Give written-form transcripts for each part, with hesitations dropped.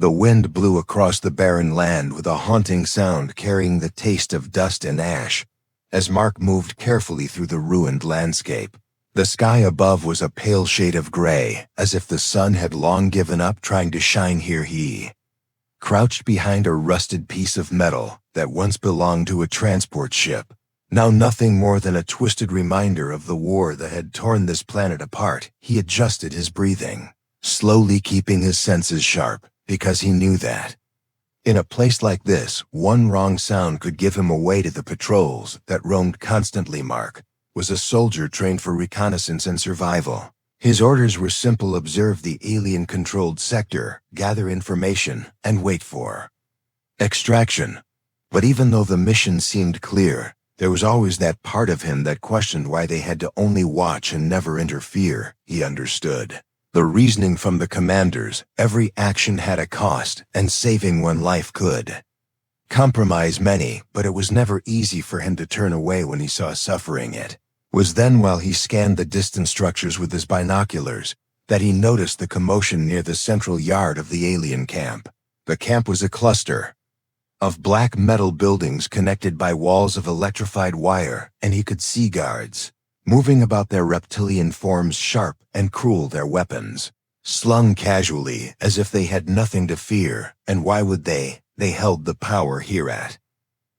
The wind blew across the barren land with a haunting sound carrying the taste of dust and ash. As Mark moved carefully through the ruined landscape, the sky above was a pale shade of gray, as if the sun had long given up trying to shine here. He crouched behind a rusted piece of metal that once belonged to a transport ship, now nothing more than a twisted reminder of the war that had torn this planet apart. He adjusted his breathing, slowly keeping his senses sharp, because he knew that in a place like this, one wrong sound could give him away to the patrols that roamed constantly. Mark was a soldier trained for reconnaissance and survival. His orders were simple: observe the alien-controlled sector, gather information, and wait for extraction. But even though the mission seemed clear, there was always that part of him that questioned why they had to only watch and never interfere. He understood the reasoning from the commanders: every action had a cost, and saving one life could compromise many, but it was never easy for him to turn away when he saw suffering. It was then, while he scanned the distant structures with his binoculars, that he noticed the commotion near the central yard of the alien camp. The camp was a cluster of black metal buildings connected by walls of electrified wire, and he could see guards moving about, their reptilian forms sharp and cruel, their weapons slung casually as if they had nothing to fear. And why would they? They held the power here. At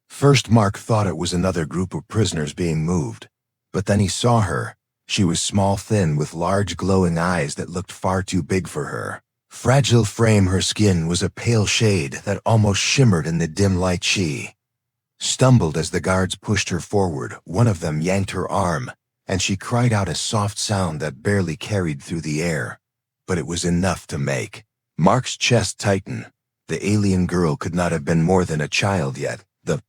first, Mark thought it was another group of prisoners being moved, but then he saw her. She was small, thin, with large glowing eyes that looked far too big for her fragile frame. Her skin was a pale shade that almost shimmered in the dim light. She stumbled as the guards pushed her forward. One of them yanked her arm, and she cried out a soft sound that barely carried through the air, but it was enough to make Mark's chest tighten. The alien girl could not have been more than a child yet. The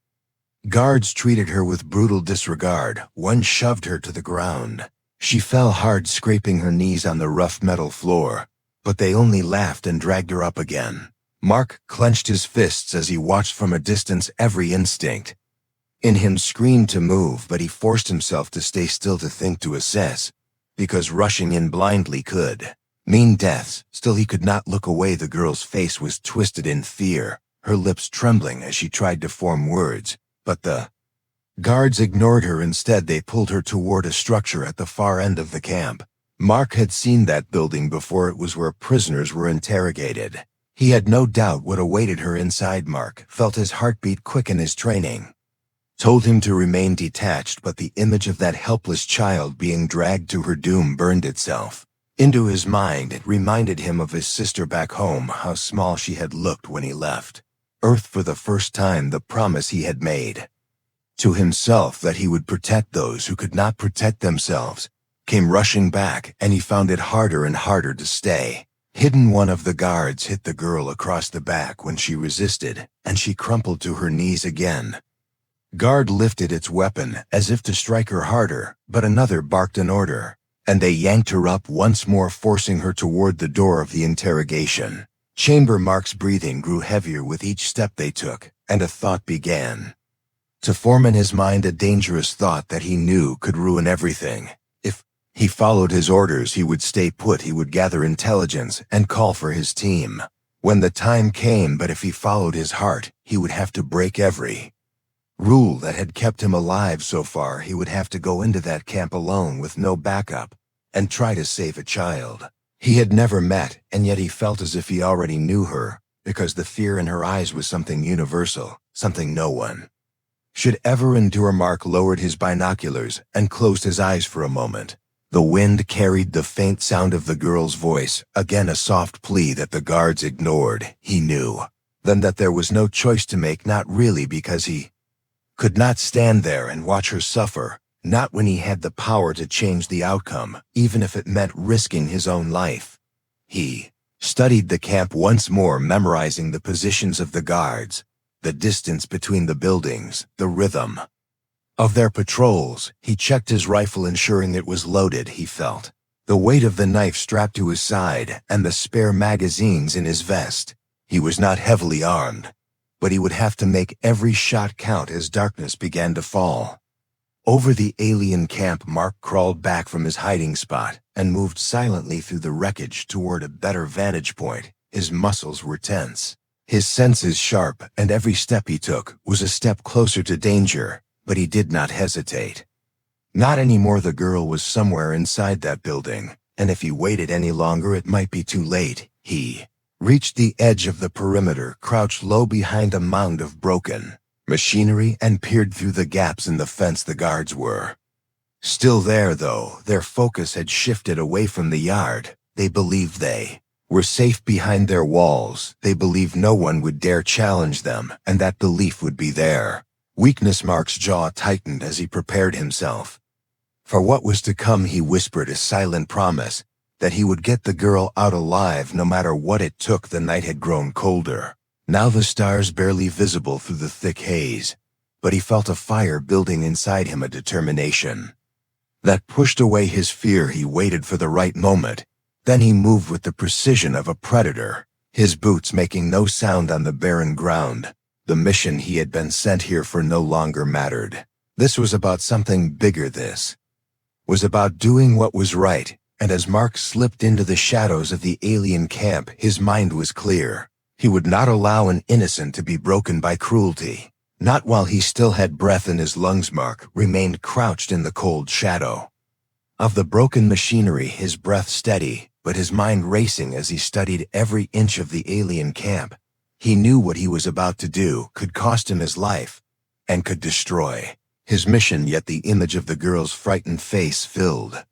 guards treated her with brutal disregard. One shoved her to the ground. She fell hard, scraping her knees on the rough metal floor, but they only laughed and dragged her up again. Mark clenched his fists as he watched from a distance. Every instinct in him screamed to move, but he forced himself to stay still, to think, to assess, because rushing in blindly could mean death. Still, he could not look away. The girl's face was twisted in fear, her lips trembling as she tried to form words, but the guards ignored her. Instead, they pulled her toward a structure at the far end of the camp. Mark had seen that building before. It was where prisoners were interrogated. He had no doubt what awaited her inside. Mark felt his heartbeat quicken. His training told him to remain detached, but the image of that helpless child being dragged to her doom burned itself into his mind. It reminded him of his sister back home, how small she had looked when he left Earth for the first time. The promise he had made to himself that he would protect those who could not protect themselves came rushing back, and he found it harder and harder to stay hidden. One of the guards hit the girl across the back when she resisted, and she crumpled to her knees again. Guard lifted its weapon as if to strike her harder, but another barked an order, and they yanked her up once more, forcing her toward the door of the interrogation chamber. Mark's breathing grew heavier with each step they took, and a thought began to form in his mind, a dangerous thought that he knew could ruin everything. If he followed his orders, he would stay put. He would gather intelligence and call for his team when the time came, but if he followed his heart, he would have to break every rule that had kept him alive so far. He would have to go into that camp alone with no backup and try to save a child he had never met, and yet he felt as if he already knew her, because the fear in her eyes was something universal, something no one should ever endure. Mark lowered his binoculars and closed his eyes for a moment. The wind carried the faint sound of the girl's voice, again a soft plea that the guards ignored. He knew then that there was no choice to make, not really, because he could not stand there and watch her suffer, not when he had the power to change the outcome, even if it meant risking his own life. He studied the camp once more, memorizing the positions of the guards, the distance between the buildings, the rhythm of their patrols. He checked his rifle, ensuring it was loaded. He felt the weight of the knife strapped to his side and the spare magazines in his vest. He was not heavily armed, but he would have to make every shot count as darkness began to fall over the alien camp. Mark crawled back from his hiding spot and moved silently through the wreckage toward a better vantage point. his muscles were tense. His senses sharp, and every step he took was a step closer to danger, but he did not hesitate. Not anymore. The girl was somewhere inside that building, and if he waited any longer it might be too late. He reached the edge of the perimeter, crouched low behind a mound of broken machinery, and peered through the gaps in the fence. The guards were still there, though their focus had shifted away from the yard. They believed they were safe behind their walls. They believed no one would dare challenge them, and that belief would be their weakness. Mark's jaw tightened as he prepared himself for what was to come. He whispered a silent promise that he would get the girl out alive no matter what it took. The night had grown colder, now the stars barely visible through the thick haze, but he felt a fire building inside him, a determination that pushed away his fear. He waited for the right moment. Then he moved with the precision of a predator, his boots making no sound on the barren ground. The mission he had been sent here for no longer mattered. This was about something bigger. This was about doing what was right, and as Mark slipped into the shadows of the alien camp, his mind was clear. He would not allow an innocent to be broken by cruelty. Not while he still had breath in his lungs. Mark remained crouched in the cold shadow of the broken machinery, his breath steady, but his mind racing as he studied every inch of the alien camp. He knew what he was about to do could cost him his life, and could destroy his mission, yet the image of the girl's frightened face filled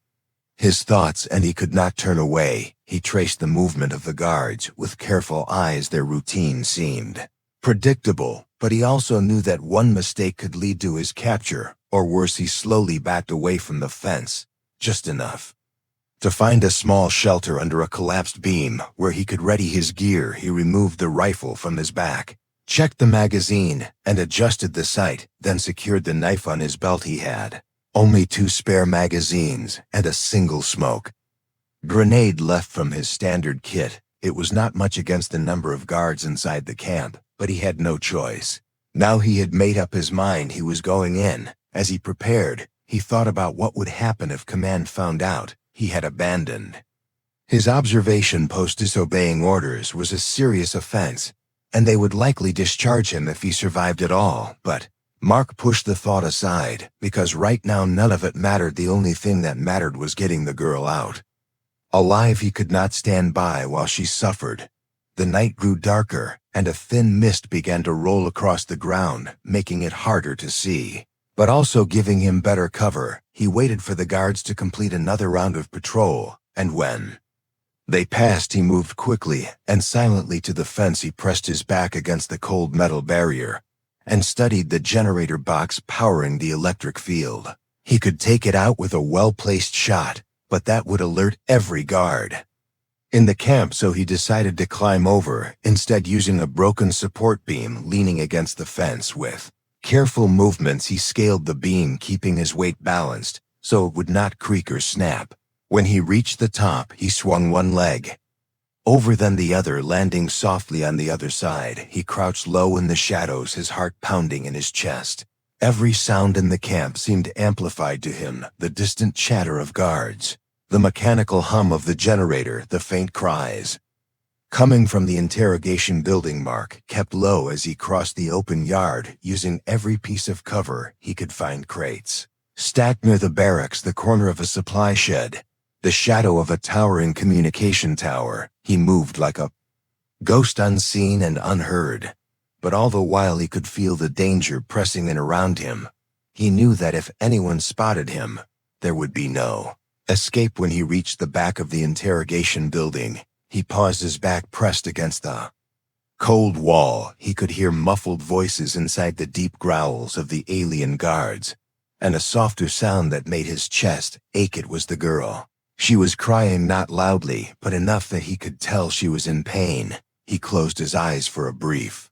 his thoughts, and he could not turn away. He traced the movement of the guards with careful eyes. Their routine seemed predictable, but he also knew that one mistake could lead to his capture, or worse. He slowly backed away from the fence, just enough to find a small shelter under a collapsed beam where he could ready his gear. He removed the rifle from his back, checked the magazine, and adjusted the sight, then secured the knife on his belt. He had only 2 spare magazines and a single smoke grenade left from his standard kit. It was not much against the number of guards inside the camp, but he had no choice. Now he had made up his mind. He was going in. As he prepared, he thought about what would happen if command found out he had abandoned his observation post. Disobeying orders was a serious offense, and they would likely discharge him if he survived at all. But Mark pushed the thought aside, because right now none of it mattered. The only thing that mattered was getting the girl out alive. He could not stand by while she suffered. The night grew darker, and a thin mist began to roll across the ground, making it harder to see, but also giving him better cover. He waited for the guards to complete another round of patrol, and when they passed, he moved quickly and silently to the fence. He pressed his back against the cold metal barrier and studied the generator box powering the electric field. He could take it out with a well-placed shot, but that would alert every guard in the camp, so he decided to climb over, instead using a broken support beam leaning against the fence. With careful movements he scaled the beam, keeping his weight balanced so it would not creak or snap. When he reached the top, he swung one leg over then the other, landing softly on the other side. He crouched low in the shadows, his heart pounding in his chest. Every sound in the camp seemed amplified to him: the distant chatter of guards, the mechanical hum of the generator, the faint cries coming from the interrogation building. Mark kept low as he crossed the open yard, using every piece of cover he could find. Crates stacked near the barracks, the corner of a supply shed, the shadow of a towering communication tower. He moved like a ghost, unseen and unheard, but all the while he could feel the danger pressing in around him. He knew that if anyone spotted him, there would be no escape. When he reached the back of the interrogation building, he paused, his back pressed against the cold wall. He could hear muffled voices inside, the deep growls of the alien guards, and a softer sound that made his chest ache. It was the girl. She was crying, not loudly, but enough that he could tell she was in pain. He closed his eyes for a brief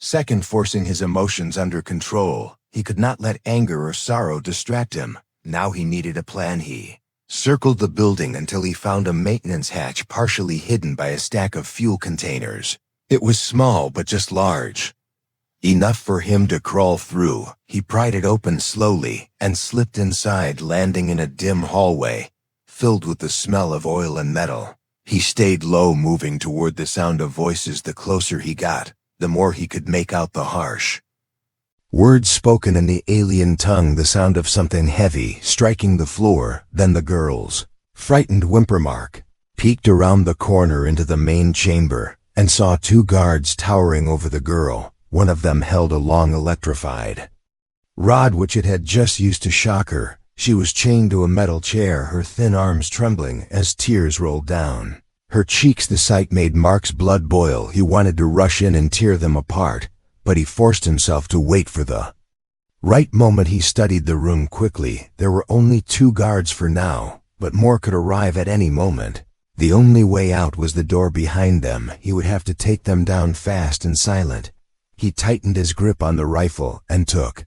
second, forcing his emotions under control. He could not let anger or sorrow distract him. Now he needed a plan. He circled the building until he found a maintenance hatch partially hidden by a stack of fuel containers. It was small, but just large enough for him to crawl through. He pried it open slowly and slipped inside, landing in a dim hallway filled with the smell of oil and metal. He stayed low, moving toward the sound of voices. The closer he got, the more he could make out the harsh words spoken in the alien tongue, the sound of something heavy striking the floor. Then the girl's frightened whimper. Mark peeked around the corner into the main chamber and saw two guards towering over the girl. One of them held a long electrified rod which it had just used to shock her. She was chained to a metal chair, her thin arms trembling as tears rolled down her cheeks. The sight made Mark's blood boil. He wanted to rush in and tear them apart, but he forced himself to wait for the right moment. He studied the room quickly. There were only two guards for now, but more could arrive at any moment. The only way out was the door behind them. He would have to take them down fast and silent. He tightened his grip on the rifle and took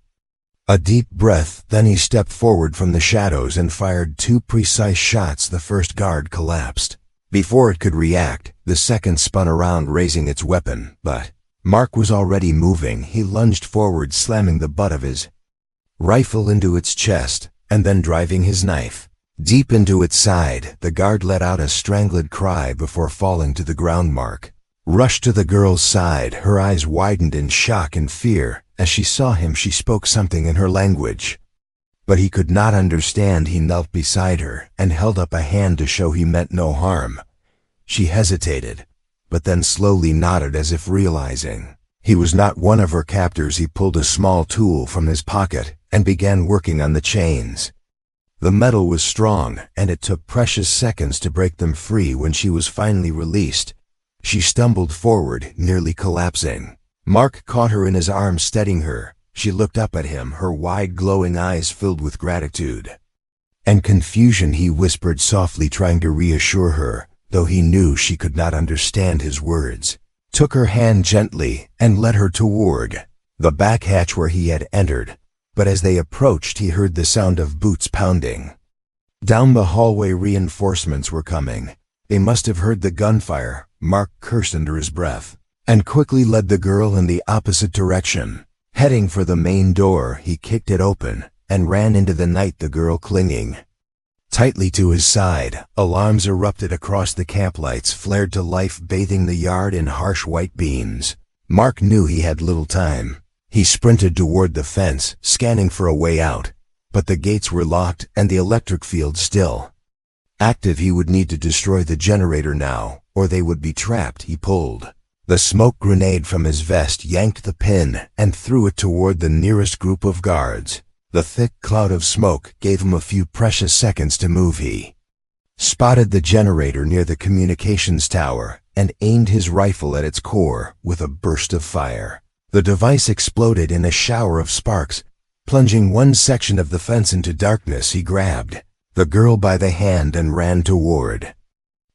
a deep breath. Then he stepped forward from the shadows and fired two precise shots. The first guard collapsed. Before it could react, the second spun around, raising its weapon, but Mark was already moving. He lunged forward, slamming the butt of his rifle into its chest, and then driving his knife deep into its side. The guard let out a strangled cry before falling to the ground. Mark rushed to the girl's side. Her eyes widened in shock and fear. As she saw him, she spoke something in her language, but he could not understand. He knelt beside her and held up a hand to show he meant no harm. She hesitated, but then slowly nodded as if realizing he was not one of her captors. He pulled a small tool from his pocket and began working on the chains. The metal was strong, and it took precious seconds to break them free. When she was finally released, she stumbled forward, nearly collapsing. Mark caught her in his arms, steadying her. She looked up at him, her wide glowing eyes filled with gratitude and confusion. He whispered softly, trying to reassure her, though he knew she could not understand his words. Took her hand gently and led her toward the back hatch where he had entered. But as they approached, he heard the sound of boots pounding down the hallway. Reinforcements were coming. They must have heard the gunfire. Mark cursed under his breath and quickly led the girl in the opposite direction. Heading for the main door, he kicked it open and ran into the night, the girl clinging tightly to his side. Alarms erupted across the camp. Lights flared to life, bathing the yard in harsh white beams. Mark knew he had little time. He sprinted toward the fence, scanning for a way out, but the gates were locked and the electric field still active. He would need to destroy the generator now, or they would be trapped. He pulled the smoke grenade from his vest, yanked the pin, and threw it toward the nearest group of guards. The thick cloud of smoke gave him a few precious seconds to move. He spotted the generator near the communications tower and aimed his rifle at its core. With a burst of fire, the device exploded in a shower of sparks, plunging one section of the fence into darkness. He grabbed the girl by the hand and ran toward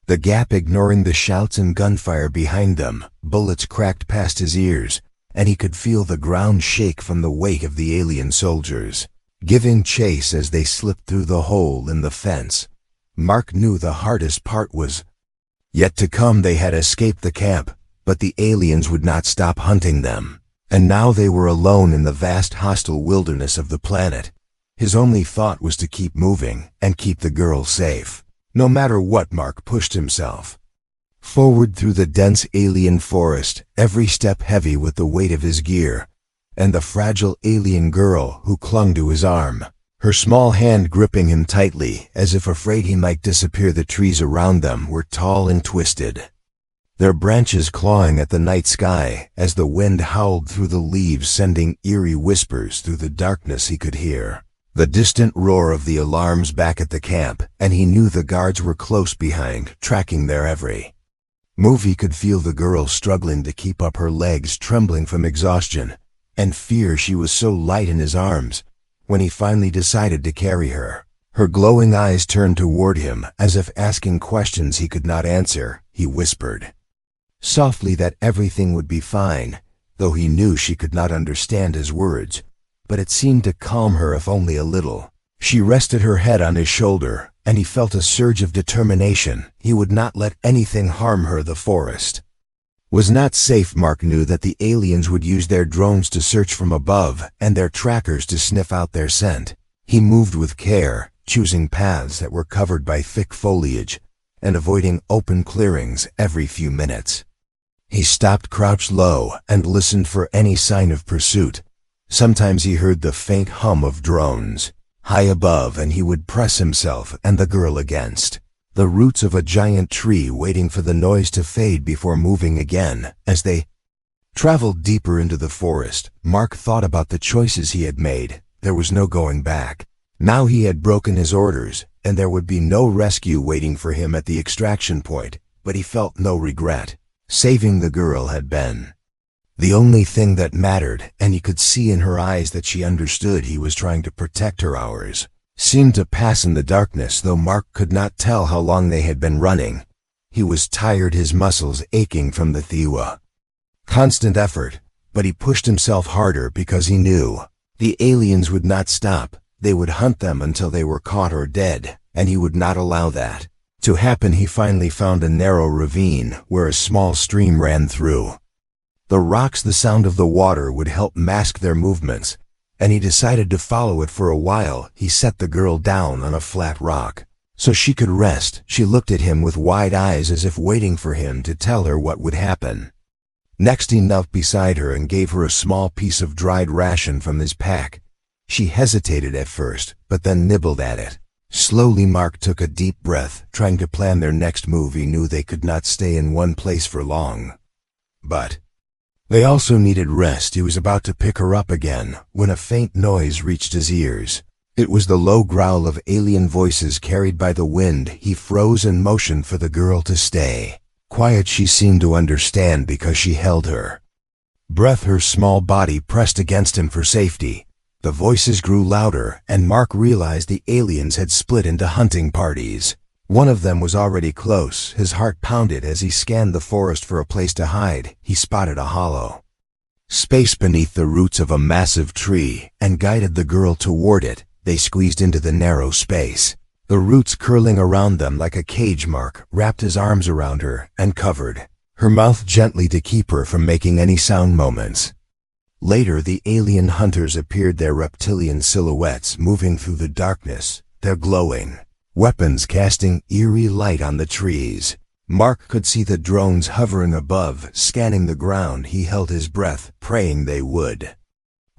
the gap, ignoring the shouts and gunfire behind them. Bullets cracked past his ears, and he could feel the ground shake from the weight of the alien soldiers giving chase as they slipped through the hole in the fence. Mark knew the hardest part was yet to come. They had escaped the camp, but the aliens would not stop hunting them, and now they were alone in the vast hostile wilderness of the planet. His only thought was to keep moving and keep the girl safe. No matter what, Mark pushed himself forward through the dense alien forest, every step heavy with the weight of his gear, and the fragile alien girl who clung to his arm, her small hand gripping him tightly, as if afraid he might disappear. The trees around them were tall and twisted, their branches clawing at the night sky as the wind howled through the leaves, sending eerie whispers through the darkness. He could hear the distant roar of the alarms back at the camp, and he knew the guards were close behind, tracking their every move. He could feel the girl struggling to keep up, her legs trembling from exhaustion and fear. She was so light in his arms. When he finally decided to carry her, her glowing eyes turned toward him as if asking questions he could not answer. He whispered softly that everything would be fine, though he knew she could not understand his words, but it seemed to calm her, if only a little. She rested her head on his shoulder, and he felt a surge of determination. He would not let anything harm her. The forest was not safe. Mark knew that the aliens would use their drones to search from above and their trackers to sniff out their scent. He moved with care, choosing paths that were covered by thick foliage and avoiding open clearings every few minutes. He stopped crouched low and listened for any sign of pursuit. Sometimes he heard the faint hum of drones high above, and he would press himself and the girl against the roots of a giant tree, waiting for the noise to fade before moving again. As they traveled deeper into the forest, Mark thought about the choices he had made. There was no going back. Now he had broken his orders, and there would be no rescue waiting for him at the extraction point, but he felt no regret. Saving the girl had been the only thing that mattered, and he could see in her eyes that she understood he was trying to protect her. Hours seemed to pass in the darkness, though Mark could not tell how long they had been running. He was tired, his muscles aching from the constant effort, but he pushed himself harder because he knew the aliens would not stop. They would hunt them until they were caught or dead, and he would not allow that to happen. He finally found a narrow ravine where a small stream ran through the rocks. The sound of the water would help mask their movements, and he decided to follow it for a while. He set the girl down on a flat rock so she could rest. She looked at him with wide eyes, as if waiting for him to tell her what would happen. Next, he knelt beside her and gave her a small piece of dried ration from his pack. She hesitated at first, but then nibbled at it. Slowly, Mark took a deep breath, trying to plan their next move. He knew they could not stay in one place for long, but they also needed rest. He was about to pick her up again when a faint noise reached his ears. It was the low growl of alien voices carried by the wind. He froze and motioned for the girl to stay quiet. She seemed to understand because she held her breath, her small body pressed against him for safety. The voices grew louder, and Mark realized the aliens had split into hunting parties. One of them was already close. His heart pounded as he scanned the forest for a place to hide. He spotted a hollow space beneath the roots of a massive tree and guided the girl toward it. They squeezed into the narrow space, the roots curling around them like a cage. Mark wrapped his arms around her and covered her mouth gently to keep her from making any sound. Moments later, the alien hunters appeared, their reptilian silhouettes moving through the darkness, their glowing weapons casting eerie light on the trees. Mark could see the drones hovering above, scanning the ground. He held his breath, praying they would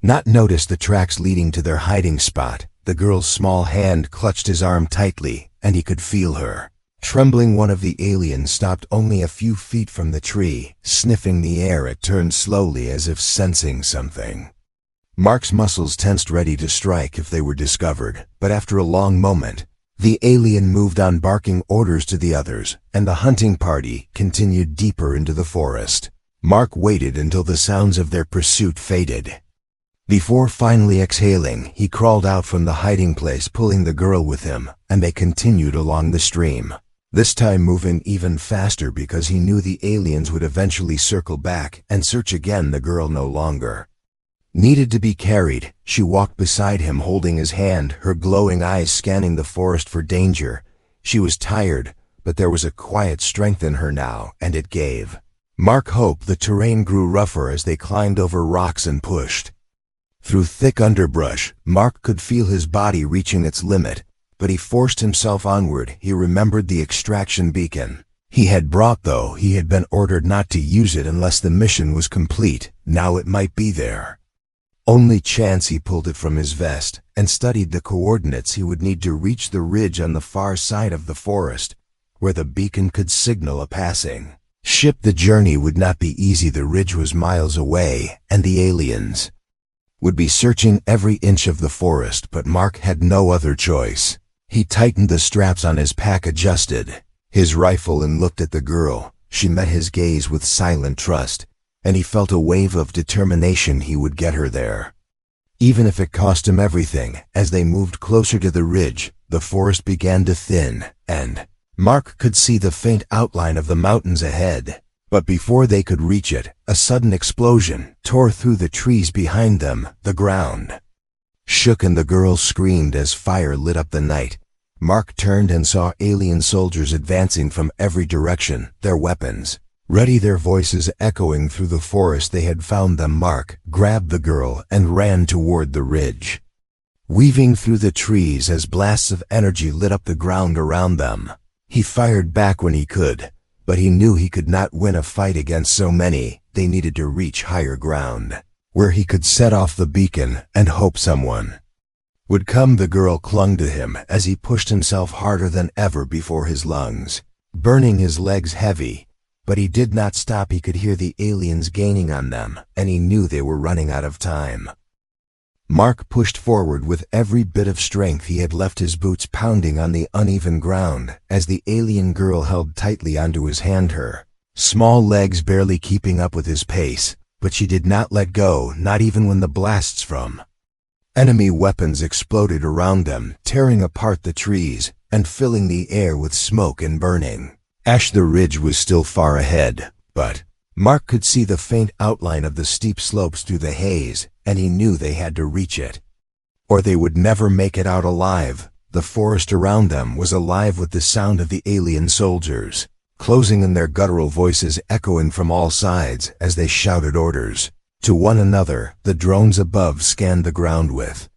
not notice the tracks leading to their hiding spot. The girl's small hand clutched his arm tightly, and he could feel her trembling. One of the aliens stopped only a few feet from the tree, sniffing the air. It turned slowly, as if sensing something. Mark's muscles tensed, ready to strike if they were discovered, but after a long moment, the alien moved on, barking orders to the others, and the hunting party continued deeper into the forest. Mark waited until the sounds of their pursuit faded. Before finally exhaling, he crawled out from the hiding place, pulling the girl with him, and they continued along the stream, this time moving even faster because he knew the aliens would eventually circle back and search again. The girl no longer needed to be carried. She walked beside him, holding his hand, her glowing eyes scanning the forest for danger. She was tired, but there was a quiet strength in her now, and it gave Mark hope. The terrain grew rougher as they climbed over rocks and pushed through thick underbrush. Mark could feel his body reaching its limit, but he forced himself onward. He remembered the extraction beacon he had brought, though he had been ordered not to use it unless the mission was complete. Now it might be there. Only chance. He pulled it from his vest and studied the coordinates. He would need to reach the ridge on the far side of the forest, where the beacon could signal a passing ship. The journey would not be easy. The ridge was miles away, and the aliens would be searching every inch of the forest, but Mark had no other choice. He tightened the straps on his pack, adjusted his rifle, and looked at the girl. She met his gaze with silent trust, and he felt a wave of determination. He would get her there, even if it cost him everything. As they moved closer to the ridge, the forest began to thin, and Mark could see the faint outline of the mountains ahead. But before they could reach it, a sudden explosion tore through the trees behind them. The ground shook and the girl screamed as fire lit up the night. Mark turned and saw alien soldiers advancing from every direction, their weapons ready, their voices echoing through the forest. They had found them. Mark grabbed the girl and ran toward the ridge, weaving through the trees as blasts of energy lit up the ground around them. He fired back when he could, but he knew he could not win a fight against so many. They needed to reach higher ground, where he could set off the beacon and hope someone would come. The girl clung to him as he pushed himself harder than ever before his lungs, burning his legs heavy. But he did not stop. He could hear the aliens gaining on them, and he knew they were running out of time. Mark pushed forward with every bit of strength he had left, his boots pounding on the uneven ground as the alien girl held tightly onto his hand, her small legs barely keeping up with his pace. But she did not let go, not even when the blasts from enemy weapons exploded around them, tearing apart the trees and filling the air with smoke and burning ash. The ridge was still far ahead, but Mark could see the faint outline of the steep slopes through the haze, and he knew they had to reach it, or they would never make it out alive. The forest around them was alive with the sound of the alien soldiers, closing in, their guttural voices echoing from all sides as they shouted orders to one another. The drones above scanned the ground with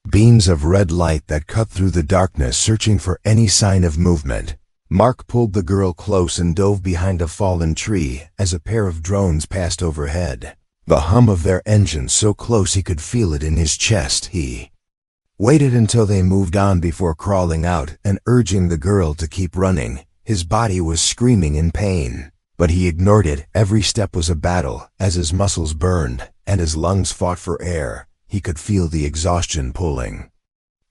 beams of red light that cut through the darkness, searching for any sign of movement. Mark pulled the girl close and dove behind a fallen tree as a pair of drones passed overhead, the hum of their engines so close he could feel it in his chest. He waited until they moved on before crawling out and urging the girl to keep running. His body was screaming in pain, but he ignored it. Every step was a battle as his muscles burned and his lungs fought for air. He could feel the exhaustion pulling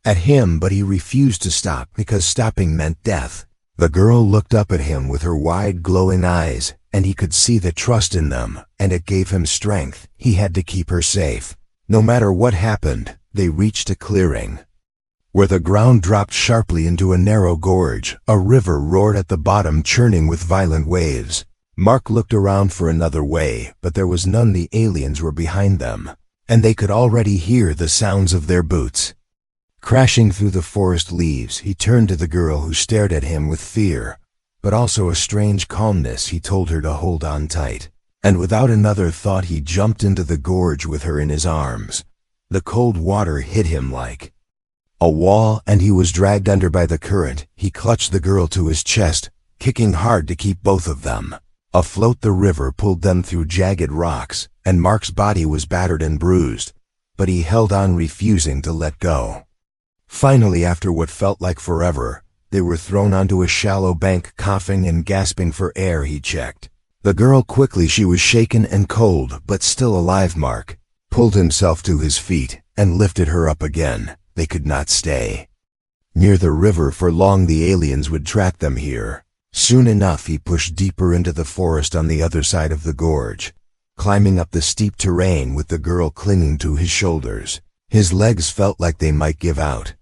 at him, but he refused to stop because stopping meant death. The girl looked up at him with her wide, glowing eyes, and he could see the trust in them, and it gave him strength. He had to keep her safe, no matter what happened. They reached a clearing where the ground dropped sharply into a narrow gorge. A river roared at the bottom, churning with violent waves. Mark looked around for another way, but there was none. The aliens were behind them, and they could already hear the sounds of their boots crashing through the forest leaves. He turned to the girl, who stared at him with fear, but also a strange calmness. He told her to hold on tight, and without another thought he jumped into the gorge with her in his arms. The cold water hit him like a wall, and he was dragged under by the current. He clutched the girl to his chest, kicking hard to keep both of them afloat. The river pulled them through jagged rocks, and Mark's body was battered and bruised, but he held on, refusing to let go. Finally, after what felt like forever, they were thrown onto a shallow bank, coughing and gasping for air. He checked the girl quickly. She was shaken and cold, but still alive. Mark pulled himself to his feet and lifted her up again. They could not stay near the river for long. The aliens would track them here. Soon enough, he pushed deeper into the forest on the other side of the gorge, climbing up the steep terrain with the girl clinging to his shoulders. His legs felt like they might give out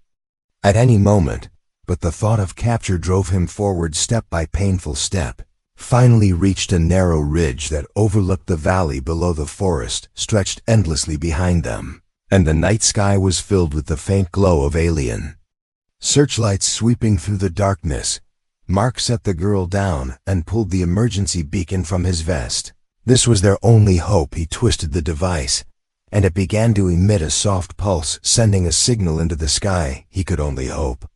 at any moment, but the thought of capture drove him forward step by painful step. Finally reached a narrow ridge that overlooked the valley below. The forest stretched endlessly behind them, and the night sky was filled with the faint glow of alien searchlights sweeping through the darkness. Mark set the girl down and pulled the emergency beacon from his vest. This was their only hope. He twisted the device, and it began to emit a soft pulse, sending a signal into the sky. He could only hope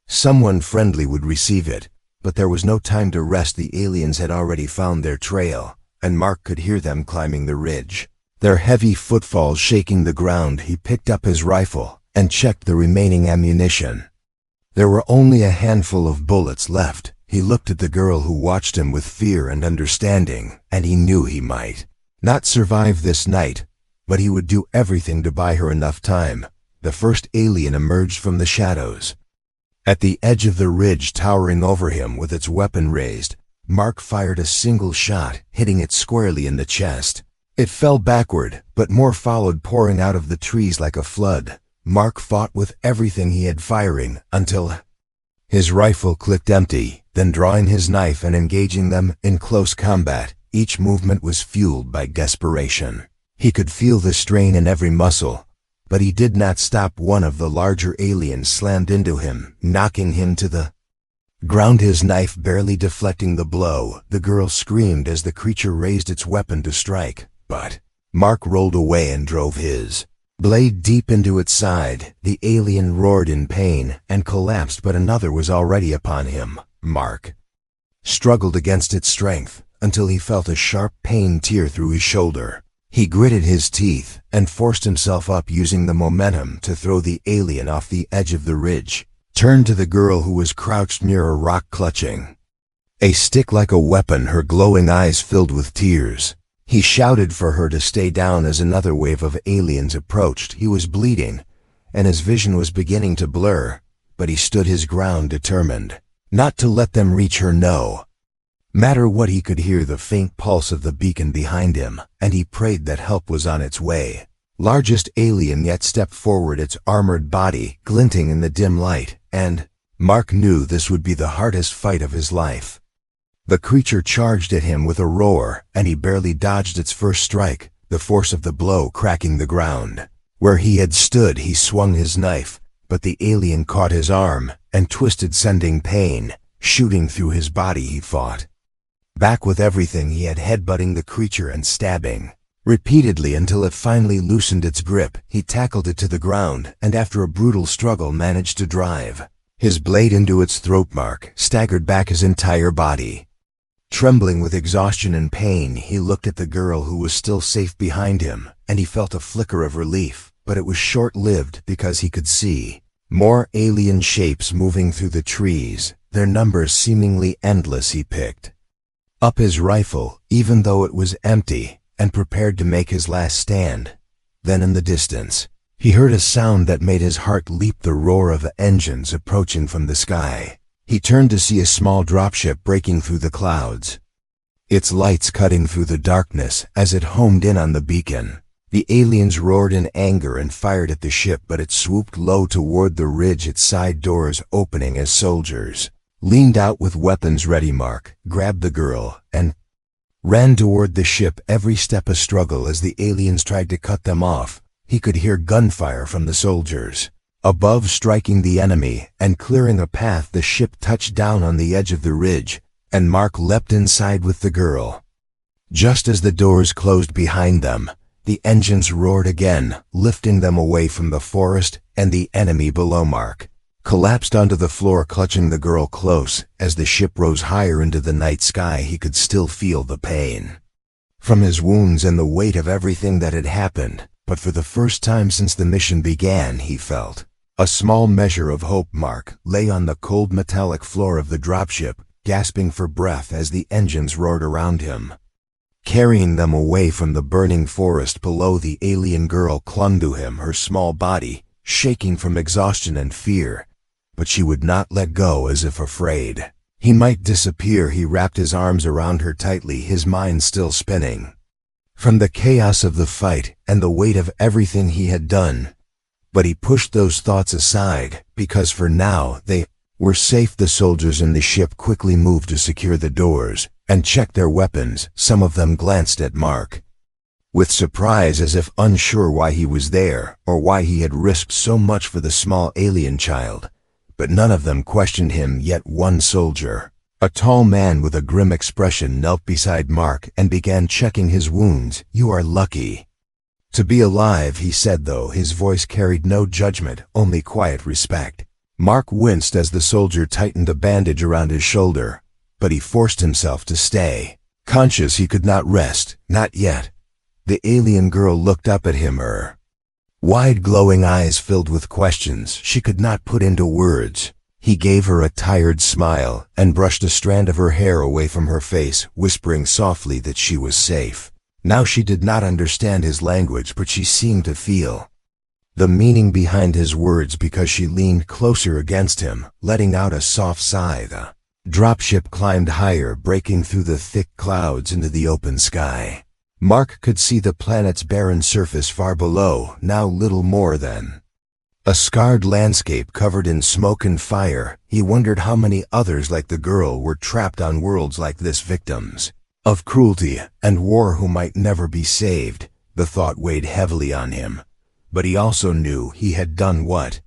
someone friendly would receive it, but there was no time to rest. The aliens had already found their trail, and Mark could hear them climbing the ridge, their heavy footfalls shaking the ground. He picked up his rifle and checked the remaining ammunition. There were only a handful of bullets left. He looked at the girl, who watched him with fear and understanding, and he knew he might not survive this night, but he would do everything to buy her enough time. The first alien emerged from the shadows. At the edge of the ridge, towering over him with its weapon raised, Mark fired a single shot, hitting it squarely in the chest. It fell backward, but more followed, pouring out of the trees like a flood. Mark fought with everything he had, firing until his rifle clicked empty, then drawing his knife and engaging them in close combat. Each movement was fueled by desperation. He could feel the strain in every muscle, but he did not stop. One of the larger aliens slammed into him, knocking him to the ground, his knife barely deflecting the blow. The girl screamed as the creature raised its weapon to strike, but Mark rolled away and drove his blade deep into its side. The alien roared in pain and collapsed, but another was already upon him. Mark struggled against its strength until he felt a sharp pain tear through his shoulder. He gritted his teeth and forced himself up, using the momentum to throw the alien off the edge of the ridge. Turned to the girl who was crouched near a rock, clutching a stick like a weapon, her glowing eyes filled with tears. He shouted for her to stay down as another wave of aliens approached. He was bleeding, and his vision was beginning to blur, but he stood his ground, determined not to let them reach her, no matter what. He could hear the faint pulse of the beacon behind him, and he prayed that help was on its way. Largest alien yet stepped forward, its armored body glinting in the dim light, and Mark knew this would be the hardest fight of his life. The creature charged at him with a roar, and he barely dodged its first strike, the force of the blow cracking the ground. Where he had stood, he swung his knife, but the alien caught his arm and twisted, sending pain shooting through his body. He fought back with everything he had, headbutting the creature and stabbing repeatedly until it finally loosened its grip. He tackled it to the ground, and after a brutal struggle managed to drive his blade into its throat. Mark staggered back, his entire body trembling with exhaustion and pain. He looked at the girl who was still safe behind him, and he felt a flicker of relief, but it was short-lived because he could see more alien shapes moving through the trees, their numbers seemingly endless. He picked up his rifle, even though it was empty, and prepared to make his last stand. Then in the distance, he heard a sound that made his heart leap, the roar of engines approaching from the sky. He turned to see a small dropship breaking through the clouds, its lights cutting through the darkness as it homed in on the beacon. The aliens roared in anger and fired at the ship, but it swooped low toward the ridge, its side doors opening as soldiers leaned out with weapons ready. Mark grabbed the girl and ran toward the ship, every step a struggle as the aliens tried to cut them off. He could hear gunfire from the soldiers above, striking the enemy and clearing a path. The ship touched down on the edge of the ridge, and Mark leapt inside with the girl. Just as the doors closed behind them, the engines roared again, lifting them away from the forest and the enemy below. Mark collapsed onto the floor, clutching the girl close. As the ship rose higher into the night sky, he could still feel the pain from his wounds and the weight of everything that had happened. But for the first time since the mission began, he felt a small measure of hope. Mark lay on the cold metallic floor of the dropship, gasping for breath as the engines roared around him, carrying them away from the burning forest below. The alien girl clung to him, her small body shaking from exhaustion and fear, but she would not let go, as if afraid he might disappear. He wrapped his arms around her tightly, his mind still spinning from the chaos of the fight and the weight of everything he had done. But he pushed those thoughts aside, because for now they were safe. The soldiers in the ship quickly moved to secure the doors and checked their weapons. Some of them glanced at Mark with surprise, as if unsure why he was there or why he had risked so much for the small alien child. But none of them questioned him. Yet one soldier, a tall man with a grim expression, knelt beside Mark and began checking his wounds. "You are lucky to be alive," he said, though his voice carried no judgment, only quiet respect. Mark winced as the soldier tightened a bandage around his shoulder, but he forced himself to stay conscious. He could not rest, not yet. The alien girl looked up at him, her wide glowing eyes filled with questions she could not put into words. He gave her a tired smile and brushed a strand of her hair away from her face, whispering softly that she was safe. Now she did not understand his language, but she seemed to feel the meaning behind his words because she leaned closer against him, letting out a soft sigh. The dropship climbed higher, breaking through the thick clouds into the open sky. Mark could see the planet's barren surface far below, now little more than a scarred landscape covered in smoke and fire. He wondered how many others like the girl were trapped on worlds like this, victims of cruelty and war who might never be saved. The thought weighed heavily on him, but he also knew he had done what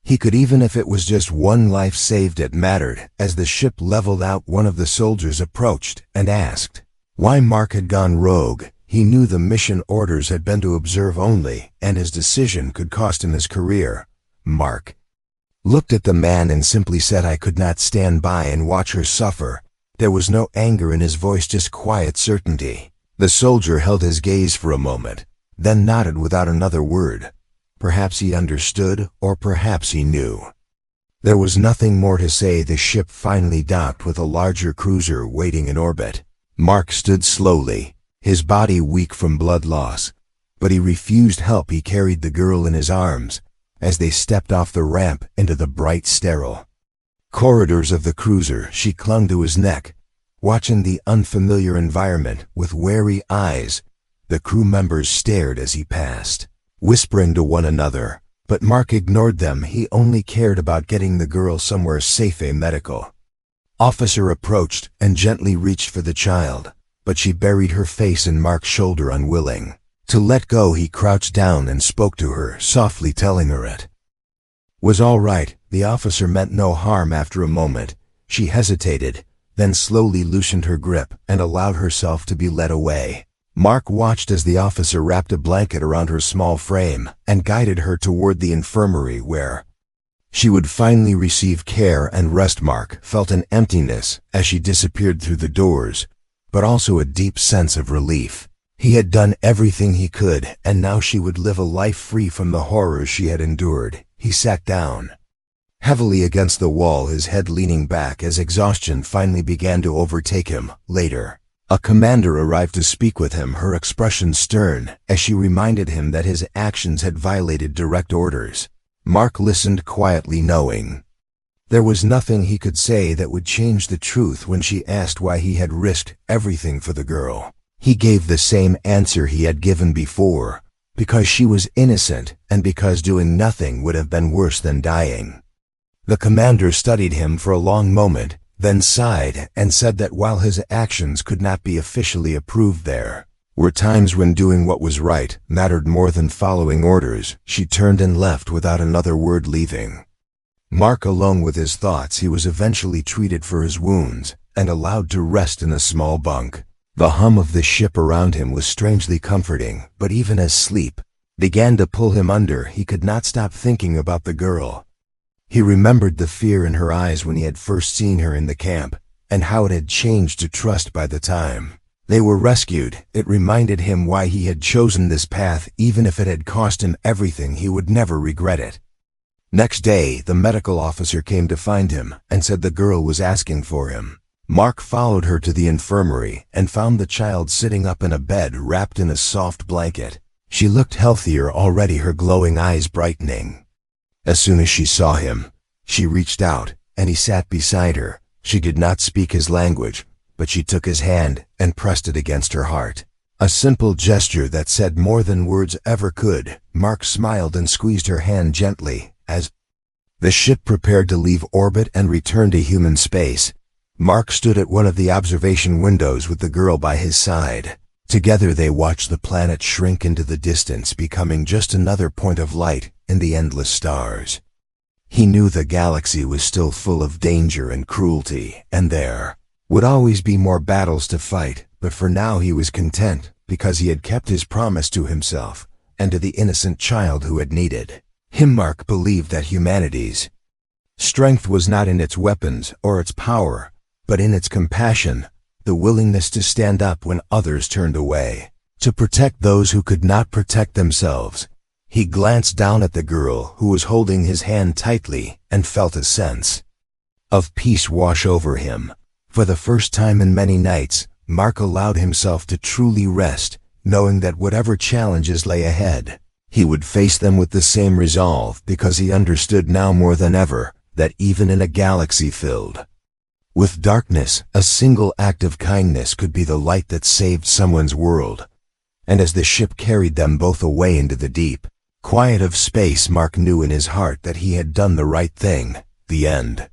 he could. Even if it was just one life saved, it mattered. As the ship leveled out, one of the soldiers approached and asked why Mark had gone rogue. He knew the mission orders had been to observe only, and his decision could cost him his career. Mark looked at the man and simply said, "I could not stand by and watch her suffer." There was no anger in his voice, just quiet certainty. The soldier held his gaze for a moment, then nodded without another word. Perhaps he understood, or perhaps he knew. There was nothing more to say. The ship finally docked with a larger cruiser waiting in orbit. Mark stood slowly, his body weak from blood loss, but he refused help. He carried the girl in his arms as they stepped off the ramp into the bright, sterile corridors of the cruiser. She clung to his neck, watching the unfamiliar environment with wary eyes. The crew members stared as he passed, whispering to one another, but Mark ignored them. He only cared about getting the girl somewhere safe. A medical officer approached and gently reached for the child, but she buried her face in Mark's shoulder, unwilling to let go. He crouched down and spoke to her, softly telling her it was all right. The officer meant no harm. After a moment, she hesitated, then slowly loosened her grip and allowed herself to be led away. Mark watched as the officer wrapped a blanket around her small frame and guided her toward the infirmary where she would finally receive care and rest. Mark felt an emptiness as she disappeared through the doors, but also a deep sense of relief. He had done everything he could, and now she would live a life free from the horrors she had endured. He sat down heavily against the wall, his head leaning back as exhaustion finally began to overtake him. Later, a commander arrived to speak with him, her expression stern as she reminded him that his actions had violated direct orders. Mark listened quietly, knowing there was nothing he could say that would change the truth. When she asked why he had risked everything for the girl, he gave the same answer he had given before: because she was innocent and because doing nothing would have been worse than dying. The commander studied him for a long moment, then sighed and said that while his actions could not be officially approved, there were times when doing what was right mattered more than following orders. She turned and left without another word, leaving Mark alone with his thoughts. He was eventually treated for his wounds and allowed to rest in a small bunk. The hum of the ship around him was strangely comforting, but even as sleep began to pull him under, he could not stop thinking about the girl. He remembered the fear in her eyes when he had first seen her in the camp, and how it had changed to trust by the time they were rescued. It reminded him why he had chosen this path. Even if it had cost him everything, he would never regret it. Next day, the medical officer came to find him and said the girl was asking for him. Mark followed her to the infirmary and found the child sitting up in a bed wrapped in a soft blanket. She looked healthier already, her glowing eyes brightening. As soon as she saw him, she reached out, and he sat beside her. She did not speak his language, but she took his hand and pressed it against her heart. A simple gesture that said more than words ever could. Mark smiled and squeezed her hand gently. As the ship prepared to leave orbit and return to human space, Mark stood at one of the observation windows with the girl by his side. Together they watched the planet shrink into the distance, becoming just another point of light in the endless stars. He knew the galaxy was still full of danger and cruelty, and there would always be more battles to fight, but for now he was content because he had kept his promise to himself and to the innocent child who had needed him. Mark believed that humanity's strength was not in its weapons or its power, but in its compassion, the willingness to stand up when others turned away, to protect those who could not protect themselves. He glanced down at the girl who was holding his hand tightly and felt a sense of peace wash over him. For the first time in many nights, Mark allowed himself to truly rest, knowing that whatever challenges lay ahead, he would face them with the same resolve, because he understood now more than ever that even in a galaxy filled with darkness, a single act of kindness could be the light that saved someone's world. And as the ship carried them both away into the deep quiet of space, Mark knew in his heart that he had done the right thing. The end.